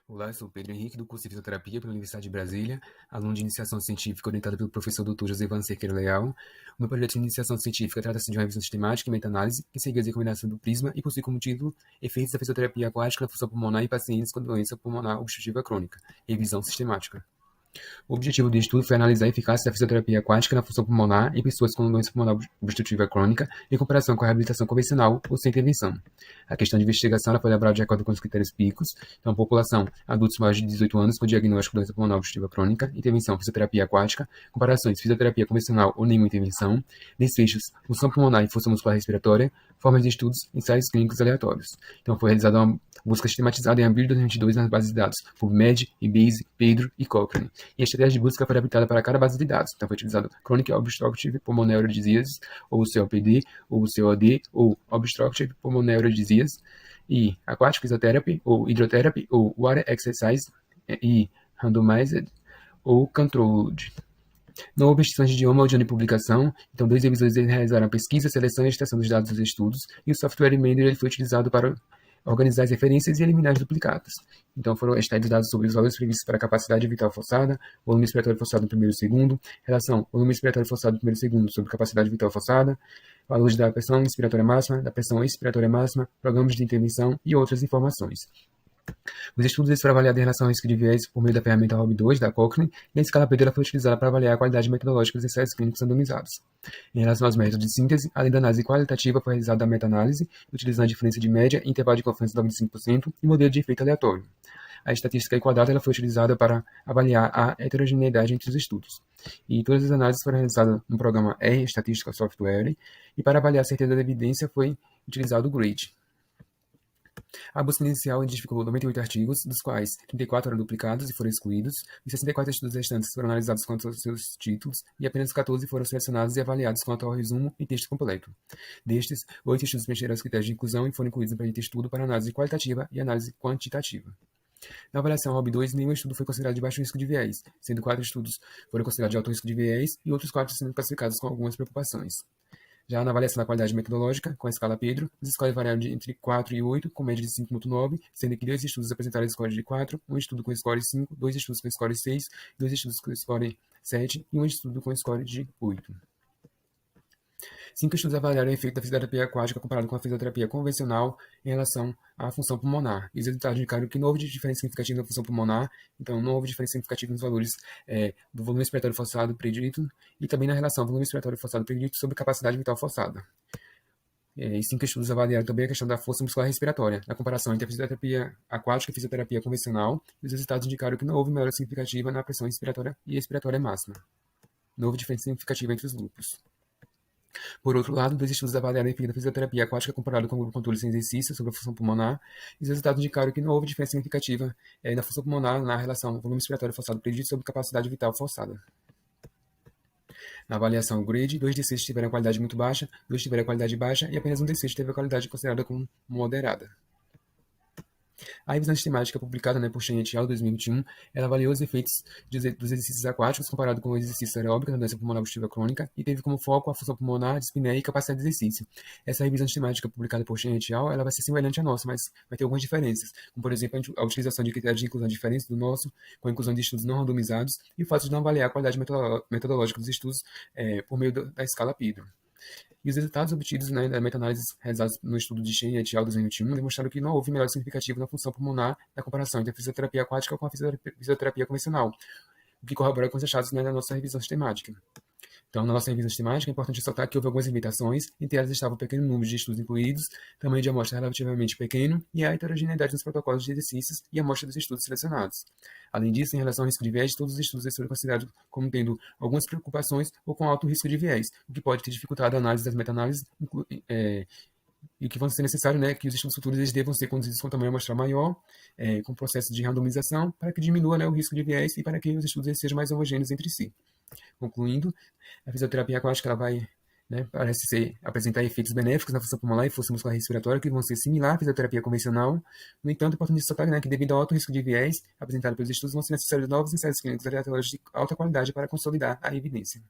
Olá, eu sou o Pedro Henrique, do curso de Fisioterapia pela Universidade de Brasília, aluno de iniciação científica orientado pelo professor Dr. Josivan Cerqueira Leal. O meu projeto de iniciação científica trata-se de uma revisão sistemática e meta-análise que segue as recomendações do PRISMA e possui como título Efeitos da fisioterapia aquática na função pulmonar em pacientes com doença pulmonar obstrutiva crônica. Revisão sistemática. O objetivo do estudo foi analisar a eficácia da fisioterapia aquática na função pulmonar em pessoas com doença pulmonar obstrutiva crônica em comparação com a reabilitação convencional ou sem intervenção. A questão de investigação foi elaborada de acordo com os critérios PICOS, então população, adultos maiores de 18 anos com diagnóstico de doença pulmonar obstrutiva crônica, intervenção fisioterapia aquática, comparações fisioterapia convencional ou nenhuma intervenção, desfechos, função pulmonar e força muscular respiratória, formas de estudos, ensaios clínicos aleatórios. Então foi realizada uma busca sistematizada em abril de 2022 nas bases de dados PubMed, eBase, Pedro e Cochrane. E a estratégia de busca foi adaptada para cada base de dados. Então foi utilizado Chronic Obstructive Pulmonary Disease, ou COPD, ou COD, ou Obstructive Pulmonary Disease, e Aquatic Physiotherapy, ou Hydrotherapy, ou Water Exercise, e Randomized, ou Controlled. Não houve restrições de idioma ou de ano de publicação, então 2 revisores realizaram a pesquisa, seleção e extração dos dados dos estudos, e o software Remainder ele foi utilizado para organizar as referências e eliminar as duplicatas. Então foram extraídos dados sobre os valores previstos para a capacidade vital forçada, volume respiratório forçado no primeiro e segundo, relação volume respiratório forçado no primeiro e segundo sobre capacidade vital forçada, valores da pressão inspiratória máxima, da pressão expiratória máxima, programas de intervenção e outras informações. Os estudos foram avaliados em relação ao risco de viés por meio da ferramenta ROB2 da Cochrane, e a escala Pedro foi utilizada para avaliar a qualidade metodológica dos ensaios clínicos randomizados. Em relação aos métodos de síntese, além da análise qualitativa, foi realizada a meta-análise, utilizando a diferença de média, intervalo de confiança de 95% e modelo de efeito aleatório. A estatística enquadrada foi utilizada para avaliar a heterogeneidade entre os estudos. E todas as análises foram realizadas no programa R Statistical Software, e para avaliar a certeza da evidência foi utilizado o GRADE. A busca inicial identificou 98 artigos, dos quais 34 eram duplicados e foram excluídos, e 64 estudos restantes foram analisados quanto aos seus títulos, e apenas 14 foram selecionados e avaliados quanto ao resumo e texto completo. Destes, 8 estudos preencheram os critérios de inclusão e foram incluídos no projeto de estudo para análise qualitativa e análise quantitativa. Na avaliação ROB2, nenhum estudo foi considerado de baixo risco de viés, sendo 4 estudos foram considerados de alto risco de viés e outros 4 sendo classificados com algumas preocupações. Já na avaliação da qualidade metodológica, com a escala Pedro, os scores variaram entre 4 e 8, com média de 5,9, sendo que 2 estudos apresentaram score de 4, 1 estudo com score 5, 2 estudos com score 6, 2 estudos com score 7 e 1 estudo com score de 8. 5 estudos avaliaram o efeito da fisioterapia aquática comparado com a fisioterapia convencional em relação à função pulmonar. E os resultados indicaram que não houve diferença significativa na função pulmonar, então não houve diferença significativa nos valores do volume respiratório forçado predito e também na relação volume respiratório forçado predito sobre capacidade vital forçada. E 5 estudos avaliaram também a questão da força muscular respiratória, na comparação entre a fisioterapia aquática e a fisioterapia convencional, e os resultados indicaram que não houve melhora significativa na pressão inspiratória e expiratória máxima. Não houve diferença significativa entre os grupos. Por outro lado, 2 estudos avaliaram o efeito da fisioterapia aquática comparado com o grupo controle sem exercício sobre a função pulmonar, e os resultados indicaram que não houve diferença significativa na função pulmonar na relação volume respiratório forçado predito sobre capacidade vital forçada. Na avaliação GRADE, 2 desses tiveram qualidade muito baixa, 2 tiveram qualidade baixa e apenas um desses teve a qualidade considerada como moderada. A revisão sistemática publicada por Chen et al. 2021, ela avaliou os efeitos dos exercícios aquáticos comparado com o exercício aeróbico na doença pulmonar obstrutiva crônica e teve como foco a função pulmonar, dispneia e capacidade de exercício. Essa revisão sistemática publicada por Chen et al. Ela vai ser semelhante à nossa, mas vai ter algumas diferenças, como por exemplo a utilização de critérios de inclusão diferentes do nosso, com a inclusão de estudos não randomizados e o fato de não avaliar a qualidade metodológica dos estudos por meio da escala Pedro. E os resultados obtidos da meta-análise realizados no estudo de Chen et al. 2021 demonstraram que não houve melhora significativa na função pulmonar na comparação entre a fisioterapia aquática com a fisioterapia convencional, o que corrobora com os achados na nossa revisão sistemática. Então, na nossa revisão sistemática, é importante ressaltar que houve algumas limitações, entre elas estava o pequeno número de estudos incluídos, tamanho de amostra relativamente pequeno e a heterogeneidade nos protocolos de exercícios e amostra dos estudos selecionados. Além disso, em relação ao risco de viés, todos os estudos foram considerados como tendo algumas preocupações ou com alto risco de viés, o que pode ter dificultado a análise das meta-análises e que vão ser necessário, que os estudos futuros eles devam ser conduzidos com tamanho amostral maior, com processo de randomização, para que diminua o risco de viés e para que os estudos sejam mais homogêneos entre si. Concluindo, a fisioterapia aquática ela vai, parece apresentar efeitos benéficos na função pulmonar e força muscular respiratória que vão ser similares à fisioterapia convencional. No entanto, é importante destacar que devido ao alto risco de viés apresentado pelos estudos, vão ser necessários novos ensaios clínicos aleatórios de alta qualidade para consolidar a evidência.